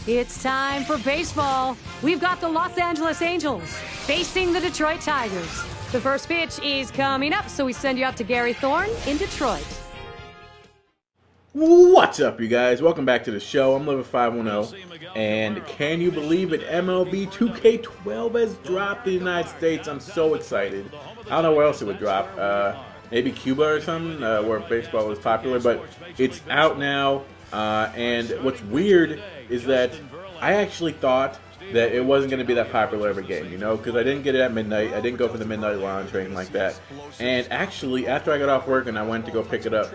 It's time for baseball. We've got the Los Angeles Angels facing the Detroit Tigers. The first pitch is coming up, so we send you out to Gary Thorne in Detroit. What's up, you guys? Welcome back to the show. I'm Liver510, and can you believe it? MLB 2K12 has dropped in the United States. I'm so excited. I don't know where else it would drop. Maybe Cuba or something, where baseball was popular, but it's out now. And what's weird is that I actually thought that it wasn't going to be that popular of a game, you know, because I didn't get it at midnight. I didn't go for the midnight launch or anything like that. And actually, after I got off work and I went to go pick it up,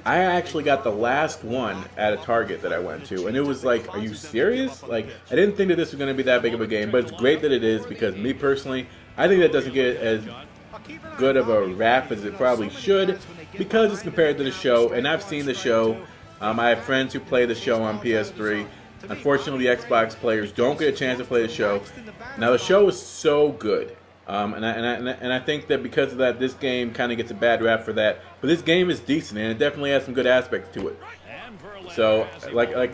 I actually got the last one at a Target that I went to. And it was like, are you serious? Like, I didn't think that this was going to be that big of a game, but it's great that it is, because me personally, I think that doesn't get as good of a rap as it probably should, because it's compared to the show. And I've seen the show. I have friends who play the show on PS3. Unfortunately, the Xbox players don't get a chance to play the show. Now, the show is so good, and I think that because of that, this game kind of gets a bad rap for that. But this game is decent, and it definitely has some good aspects to it. So, like,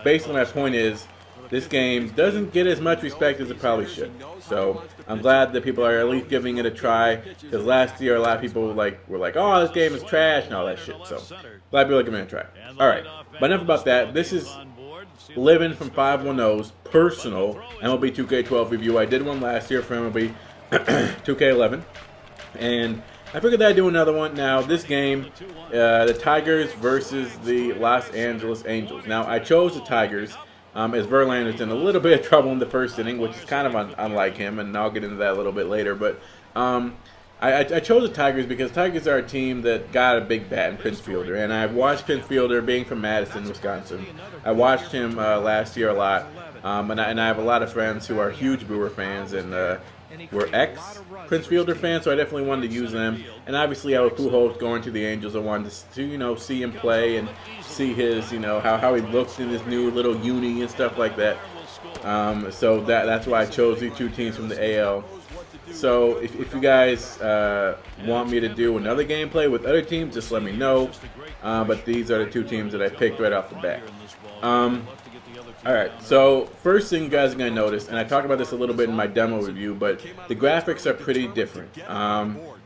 basically, my point is, this game doesn't get as much respect as it probably should. So I'm glad that people are at least giving it a try, because last year a lot of people were like, oh, this game is trash and all that shit. So glad people are giving it a try. All right, but enough about that. This is Living from 510's personal MLB 2K12 review. I did one last year for MLB 2K11, and I figured that I'd do another one. Now, this game, the Tigers versus the Los Angeles Angels. Now, I chose the Tigers as Verlander's in a little bit of trouble in the first inning, which is kind of unlike him, and I'll get into that a little bit later. But I chose the Tigers because Tigers are a team that got a big bat in Prince Fielder, and I've watched Prince Fielder, being from Madison, Wisconsin. I watched him last year a lot, and I have a lot of friends who are huge Brewer fans and were ex-Prince Fielder fans, so I definitely wanted to use them. And obviously, I was Pujols going to the Angels. I wanted to see him play and see his, how he looks in his new little uni and stuff like that. So that's why I chose these two teams from the AL. So if you guys want me to do another gameplay with other teams, just let me know. But these are the two teams that I picked right off the bat. Alright, so first thing you guys are going to notice, and I talked about this a little bit in my demo review, but the graphics are pretty different.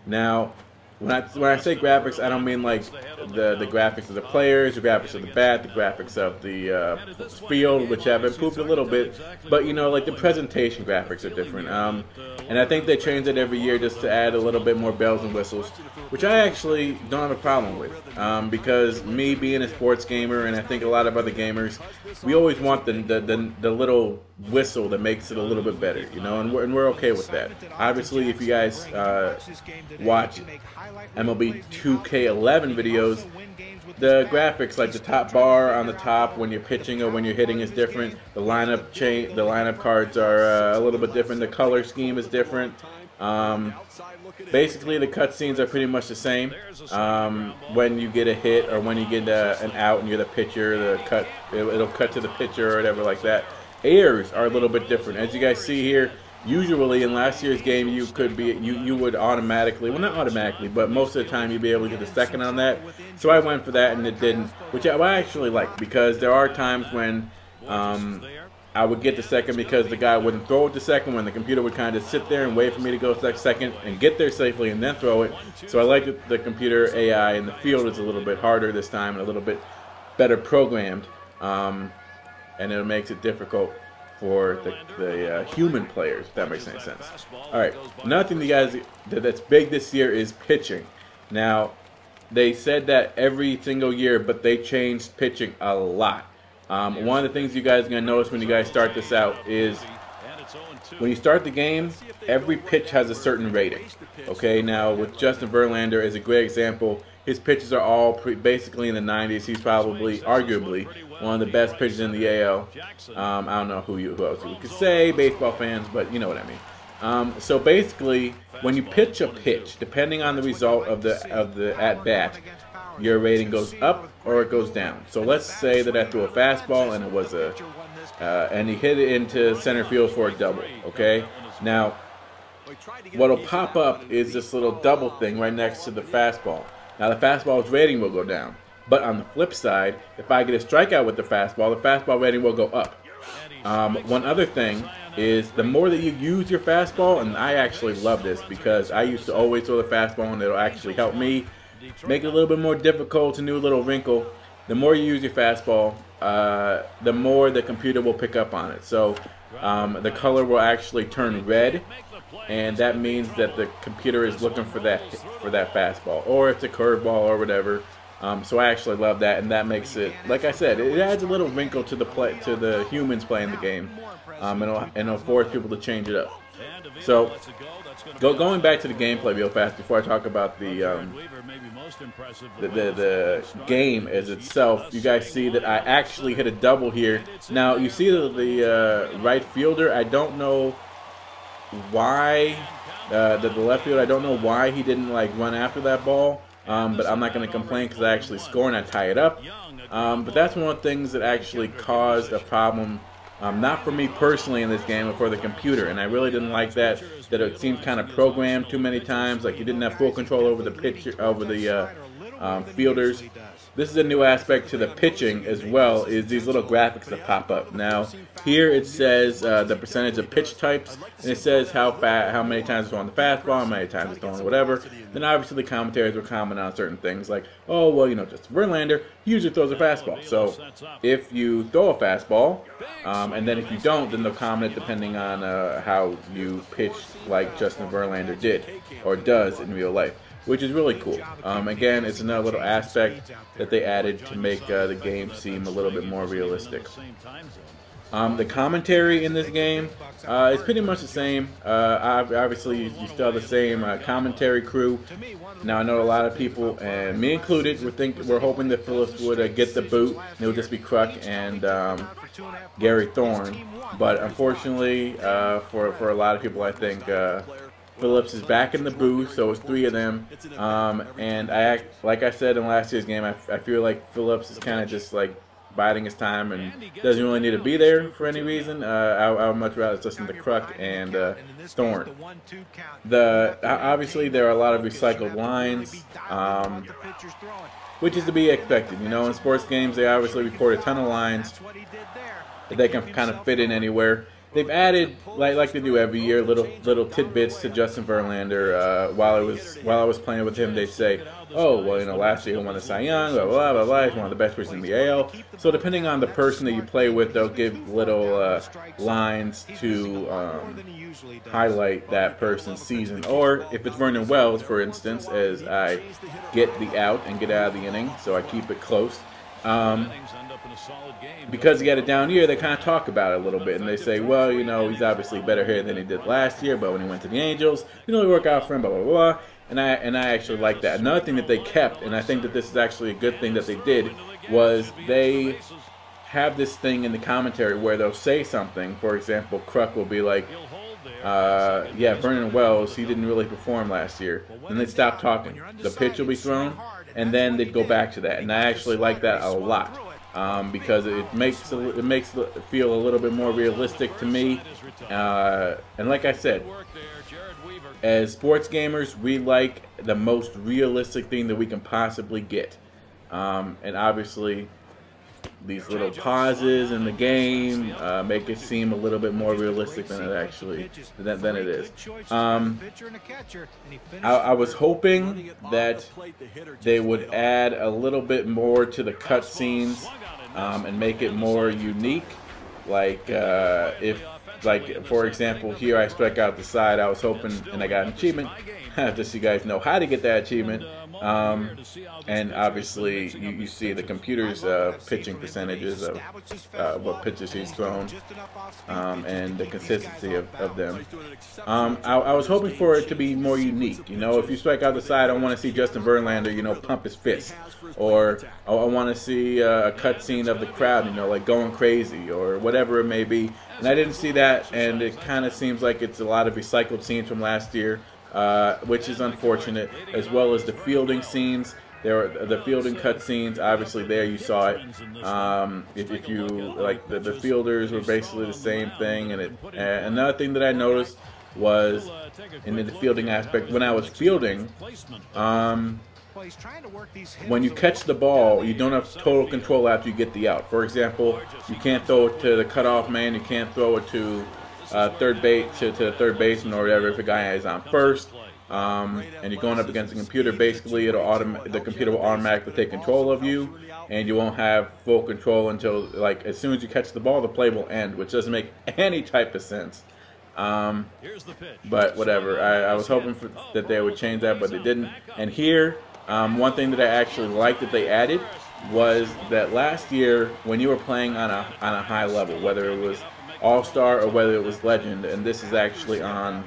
Now, when I say graphics, I don't mean like the graphics of the players, the graphics of the bat, the graphics of the field, which have improved a little bit, but like the presentation graphics are different. And I think they change it every year just to add a little bit more bells and whistles, which I actually don't have a problem with, because me being a sports gamer, and I think a lot of other gamers, we always want the little whistle that makes it a little bit better, and we're okay with that. Obviously, if you guys watch MLB 2K11 videos, the graphics, like the top bar on the top when you're pitching or when you're hitting, is different. The lineup cards are a little bit different. The color scheme is different. Basically, the cutscenes are pretty much the same. When you get a hit or when you get an out and you're the pitcher, it'll cut to the pitcher or whatever like that. Airs are a little bit different. As you guys see here, usually in last year's game, you would automatically, well, not automatically, but most of the time you'd be able to get a second on that. So I went for that and it didn't, which I actually like, because there are times when I would get the second because the guy wouldn't throw it to second, when the computer would kind of sit there and wait for me to go second and get there safely and then throw it. So I like that the computer AI in the field is a little bit harder this time and a little bit better programmed, and it makes it difficult for the human players, if that makes any sense. Alright, another thing that's big this year is pitching. Now, they said that every single year, but they changed pitching a lot. One of the things you guys are going to notice when you guys start this out is when you start the game, every pitch has a certain rating. Okay, now with Justin Verlander is a great example. His pitches are all basically in the 90s. He's probably, arguably, one of the best pitchers in the AL. I don't know who else you could say, baseball fans, but you know what I mean. So basically, when you pitch a pitch, depending on the result of the at bat, your rating goes up or it goes down. So let's say that I threw a fastball and it was and he hit it into center field for a double. Okay, now what'll pop up is this little double thing right next to the fastball. Now the fastball's rating will go down. But on the flip side, if I get a strikeout with the fastball rating will go up. One other thing is the more that you use your fastball, and I actually love this because I used to always throw the fastball and it'll actually help me make it a little bit more difficult, a new little wrinkle. The more you use your fastball, the more the computer will pick up on it. So the color will actually turn red, and that means that the computer is looking for that fastball, or it's a curveball or whatever. So I actually love that, and that makes it, like I said, it adds a little wrinkle to the humans playing the game, and it'll force people to change it up. So going back to the gameplay real fast before I talk about the game as itself, you guys see that I actually hit a double here. Now you see the right fielder. I don't know why the left fielder. I don't know why he didn't like run after that ball. But I'm not going to complain because I actually score and I tie it up. But that's one of the things that actually caused a problem, not for me personally in this game, but for the computer. And I really didn't like that it seemed kind of programmed too many times. Like you didn't have full control over the pitcher, over the fielders. This is a new aspect to the pitching as well, is these little graphics that pop up. Now, here it says the percentage of pitch types, and it says how many times it's throwing the fastball, how many times it's throwing whatever. Then obviously the commentators will comment on certain things like, oh, well, you know, Justin Verlander usually throws a fastball. So if you throw a fastball, and then if you don't, then they'll comment depending on how you pitch like Justin Verlander did or does in real life, which is really cool. Again, it's another little aspect that they added to make the game seem a little bit more realistic. The commentary in this game is pretty much the same. Obviously, you still have the same commentary crew. Now, I know a lot of people, and me included, we're hoping that Phillips would get the boot, and it would just be Kruk and Gary Thorne. But unfortunately, for a lot of people, I think Phillips is back in the booth, so it's 3 of them. And like I said in last year's game, I feel like Phillips is kind of just like biding his time and doesn't really need to be there for any reason. I would much rather listen to Kruk and Thorne. Obviously, there are a lot of recycled lines, which is to be expected. You know, in sports games, they obviously record a ton of lines that they can kind of fit in anywhere. They've added, like they do every year, little tidbits to Justin Verlander. While I was playing with him, they'd say, "Oh, well, you know, last year he won the Cy Young, blah blah blah blah. He's one of the best pitchers in the AL." So depending on the person that you play with, they'll give little lines to highlight that person's season. Or if it's Vernon Wells, for instance, as I get the out and get out of the inning, so I keep it close. Because he had a down year, they kind of talk about it a little bit, and they say, well, you know, he's obviously better here than he did last year, but when he went to the Angels, you know, he worked out for him, blah, blah, blah. And I actually like that. Another thing that they kept, and I think that this is actually a good thing that they did, was they have this thing in the commentary where they'll say something. For example, Kruk will be like, yeah, Vernon Wells, he didn't really perform last year. And they'd stop talking. The pitch will be thrown, and then they'd go back to that. And I actually like that a lot. Because it makes it feel a little bit more realistic to me, and like I said, as sports gamers, we like the most realistic thing that we can possibly get, and obviously these little pauses in the game make it seem a little bit more realistic than it actually than it is. I was hoping that they would add a little bit more to the cutscenes and make it more unique. Like for example, here I strike out the side. I was hoping, and I got an achievement, just so you guys know how to get that achievement. And obviously, you see the computer's pitching percentages of what pitches he's thrown, and the consistency of them. I was hoping for it to be more unique. You know, if you strike out the side, I want to see Justin Verlander, you know, pump his fist, or I want to see a cutscene of the crowd, you know, like going crazy or whatever it may be. And I didn't see that, and it kind of seems like it's a lot of recycled scenes from last year. Which is unfortunate, as well as the fielding scenes. There are the fielding cut scenes. Obviously, there you saw it. If you like, the fielders were basically the same thing. And another thing that I noticed was in the fielding aspect, when I was fielding, when you catch the ball, you don't have total control after you get the out. For example, you can't throw it to the cutoff man, you can't throw it to third base to the third baseman or whatever if a guy is on first. And you're going up against the computer. Basically, the computer will automatically take control of you, and you won't have full control until, like, as soon as you catch the ball, the play will end, which doesn't make any type of sense. But whatever. I was hoping that they would change that, but they didn't. And here, one thing that I actually liked that they added was that last year, when you were playing on a high level, whether it was All-Star or whether it was Legend, and this is actually on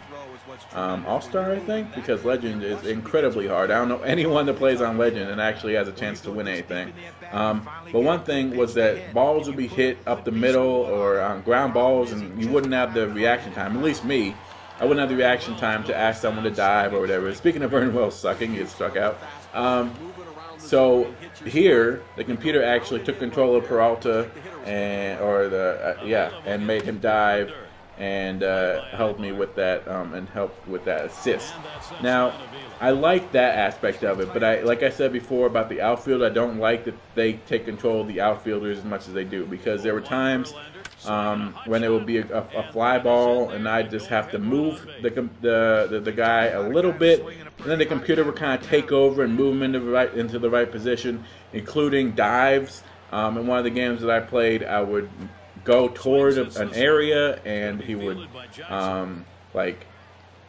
All-Star, I think, because Legend is incredibly hard. I don't know anyone that plays on Legend and actually has a chance to win anything. But one thing was that balls would be hit up the middle or on ground balls, and you wouldn't have the reaction time. At least me, I wouldn't have the reaction time to ask someone to dive or whatever. Speaking of Vernon Wells sucking, he gets struck out. So here, the computer actually took control of Peralta and made him dive, and helped me with that, and helped with that assist. Now, I like that aspect of it, but like I said before about the outfield, I don't like that they take control of the outfielders as much as they do, because there were times when it would be a fly ball, and I just have to move the guy a little bit, and then the computer would kind of take over and move him into the right position, including dives. In one of the games that I played, I would go toward an area, and he would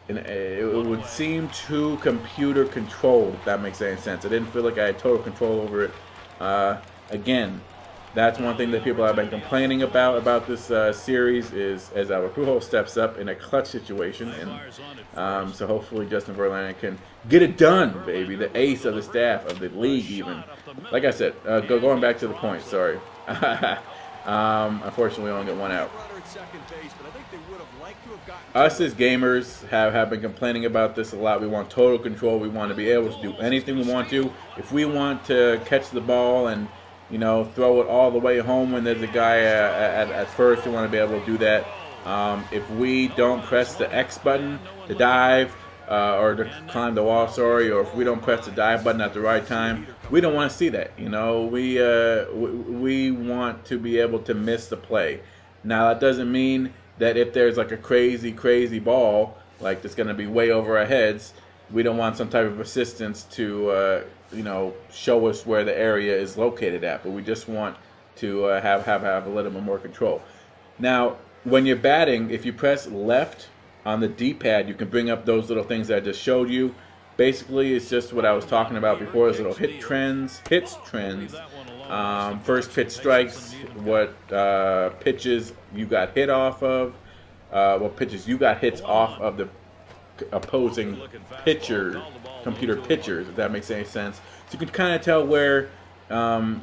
it would seem too computer controlled, if that makes any sense. I didn't feel like I had total control over it. Again, that's one thing that people have been complaining about this series, is as Albert Pujols steps up in a clutch situation, and so hopefully Justin Verlander can get it done, baby. The ace of the staff of the league, even. Like I said, going back to the point. Sorry. Unfortunately, we only get one out. Us as gamers have been complaining about this a lot. We want total control. We want to be able to do anything we want to. If we want to catch the ball and, you know, throw it all the way home when there's a guy at first, we want to be able to do that. If we don't press the X button to dive, or to climb the wall, sorry, or if we don't press the dive button at the right time, we don't want to see that. You know, we want to be able to miss the play. Now, that doesn't mean that if there's like a crazy ball, like that's going to be way over our heads, we don't want some type of assistance to, you know, show us where the area is located at. But we just want to have a little bit more control. Now, when you're batting, if you press left on the D-pad, you can bring up those little things that I just showed you. Basically, it's just what I was talking about before, those little hits trends, first pitch strikes, what pitches you got hit off of, what pitches you got hits off of the opposing computer pitchers, if that makes any sense. So you can kind of tell where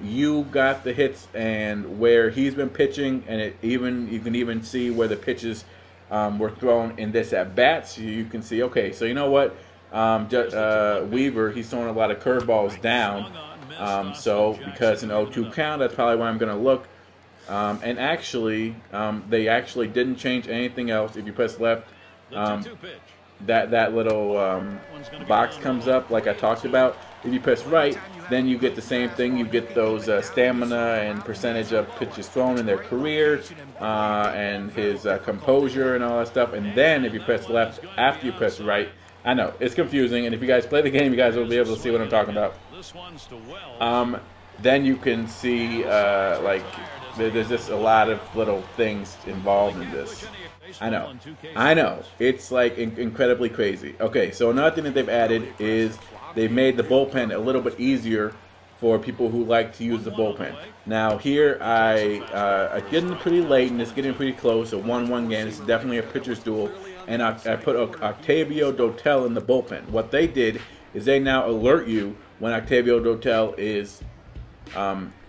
you got the hits and where he's been pitching, and you can even see where the pitches were thrown in this at bat. So you can see, okay, so you know what, Weaver, he's throwing a lot of curveballs down. So because an 0-2 count, that's probably where I'm going to look. And actually, they actually didn't change anything else. If you press left, that little box comes up like I talked about. If you press right, then you get the same thing. You get those stamina and percentage of pitches thrown in their career, and his composure and all that stuff. And then if you press left after you press right, I know it's confusing, and if you guys play the game, you guys will be able to see what I'm talking about. Then you can see like there's just a lot of little things involved in this. I know, it's like incredibly crazy. Okay, so another thing that they've added is they've made the bullpen a little bit easier for people who like to use the bullpen. Now here I getting pretty late, and it's getting pretty close. A 1-1 game. It's definitely a pitcher's duel, and I put Octavio Dotel in the bullpen. What they did is they now alert you when Octavio Dotel is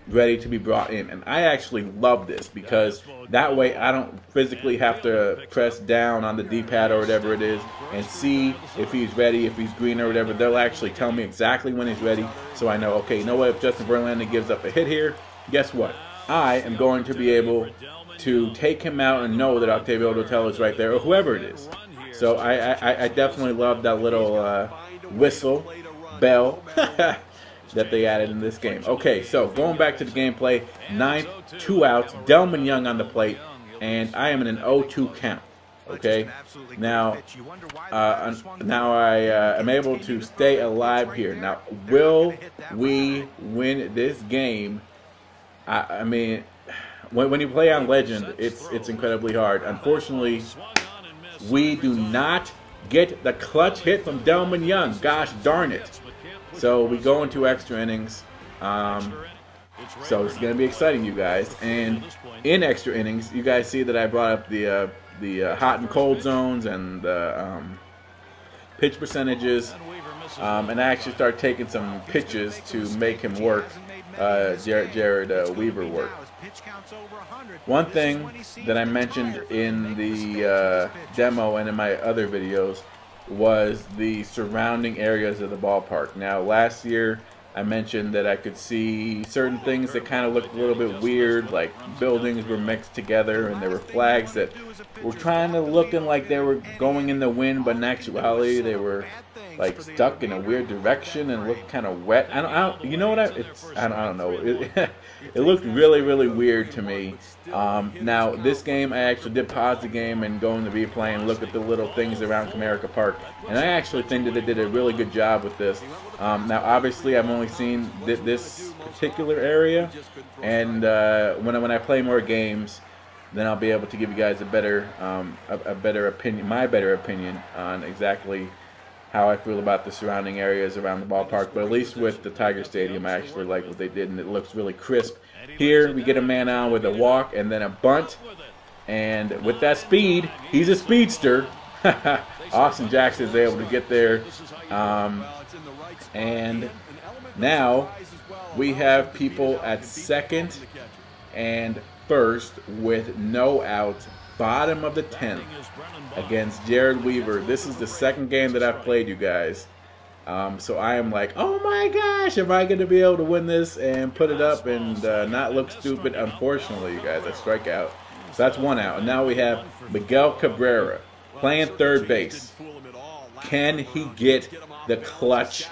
ready to be brought in. And I actually love this, because that way I don't physically have to press down on the D-pad or whatever it is and see if he's ready, if he's green or whatever. They'll actually tell me exactly when he's ready, so I know, okay, you know what, if Justin Verlander gives up a hit here, guess what? I am going to be able to take him out and know that Octavio Dotel is right there, or whoever it is. So I definitely love that little whistle bell that they added in this game. Okay, so going back to the gameplay, 9th, 2 outs, Delman Young on the plate, and I am in an 0-2 count. Okay, now I am able to stay alive here. Now, will we win this game? I mean, when you play on Legend, it's incredibly hard. Unfortunately, we do not get the clutch hit from Delman Young. Gosh darn it! So we go into extra innings. So it's going to be exciting, you guys. And in extra innings, you guys see that I brought up the hot and cold zones and the pitch percentages. And I actually start taking some pitches to make him work, Jared Weaver work. One thing that I mentioned in the demo and in my other videos was the surrounding areas of the ballpark. Now, last year I mentioned that I could see certain things that kind of looked a little bit weird, like buildings were mixed together and there were flags that were kind of looking like they were going in the wind, but in actuality they were like stuck in a weird direction and looked kind of wet. I don't you know what I don't know. It looked really weird to me. Now this game, I actually did pause the game and go into replay and look at the little things around Comerica Park, and I actually think that they did a really good job with this. Now obviously I've only seen this particular area, and when I play more games, then I'll be able to give you guys a better opinion, my better opinion on exactly how I feel about the surrounding areas around the ballpark. But at least with the Tiger Stadium, I actually like what they did, and it looks really crisp. Here we get a man on with a walk and then a bunt, and with that speed, he's a speedster. Austin Jackson is able to get there, and now we have people at second and first with no outs, bottom of the 10th against Jared Weaver. This is the second game that I've played, you guys. So I am like, oh my gosh, am I going to be able to win this and put it up and not look stupid? Unfortunately, you guys, I strike out. So that's 1 out. And now we have Miguel Cabrera playing third base. Can he get the clutch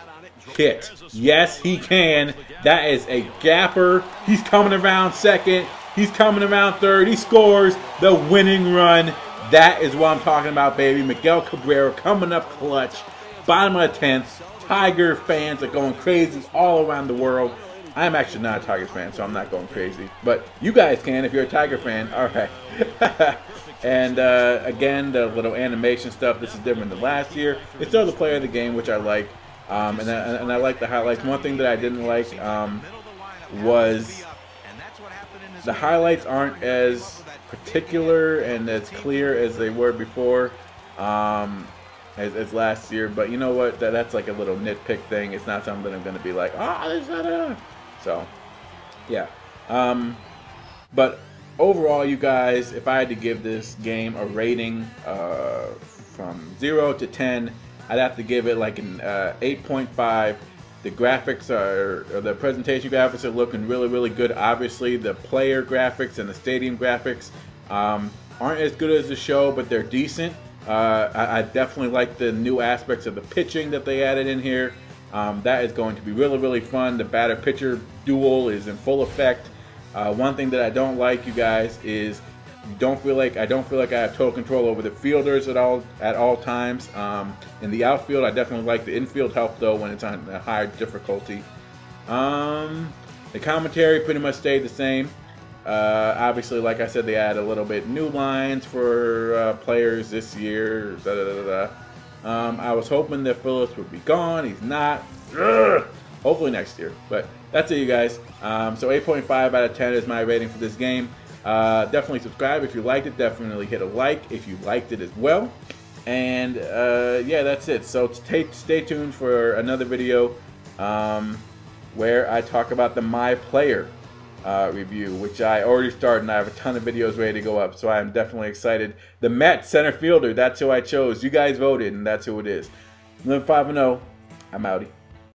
hit? Yes, he can. That is a gapper. He's coming around second. He's coming around third. He scores the winning run. That is what I'm talking about, baby. Miguel Cabrera coming up clutch. Bottom of the 10th. Tiger fans are going crazy all around the world. I'm actually not a Tigers fan, so I'm not going crazy. But you guys can if you're a Tiger fan. All right. And again, the little animation stuff, this is different than last year. It's still the player of the game, which I like. And I like the highlights. One thing that I didn't like was the highlights aren't as particular and as clear as they were before as last year. But you know what? That's like a little nitpick thing. It's not something I'm going to be like, oh, there's not a... So, yeah. But overall, you guys, if I had to give this game a rating from 0 to 10, I'd have to give it like an 8.5. The graphics or the presentation graphics are looking really good. Obviously, the player graphics and the stadium graphics aren't as good as the show, but they're decent. I definitely like the new aspects of the pitching that they added in here. That is going to be really fun. The batter-pitcher duel is in full effect. One thing that I don't like, you guys, is I don't feel like I have total control over the fielders at all times. In the outfield, I definitely like the infield help though when it's on a higher difficulty. The commentary pretty much stayed the same. Obviously, like I said, they add a little bit new lines for players this year. I was hoping that Phillips would be gone. He's not. Ugh. Hopefully next year. But that's it, you guys. So 8.5 out of 10 is my rating for this game. Definitely subscribe if you liked it. Definitely hit a like if you liked it as well. And yeah, that's it. So stay tuned for another video where I talk about the My Player review, which I already started, and I have a ton of videos ready to go up. So I'm definitely excited. The Mets center fielder, that's who I chose. You guys voted, and that's who it is. Live 5-0. I'm outie.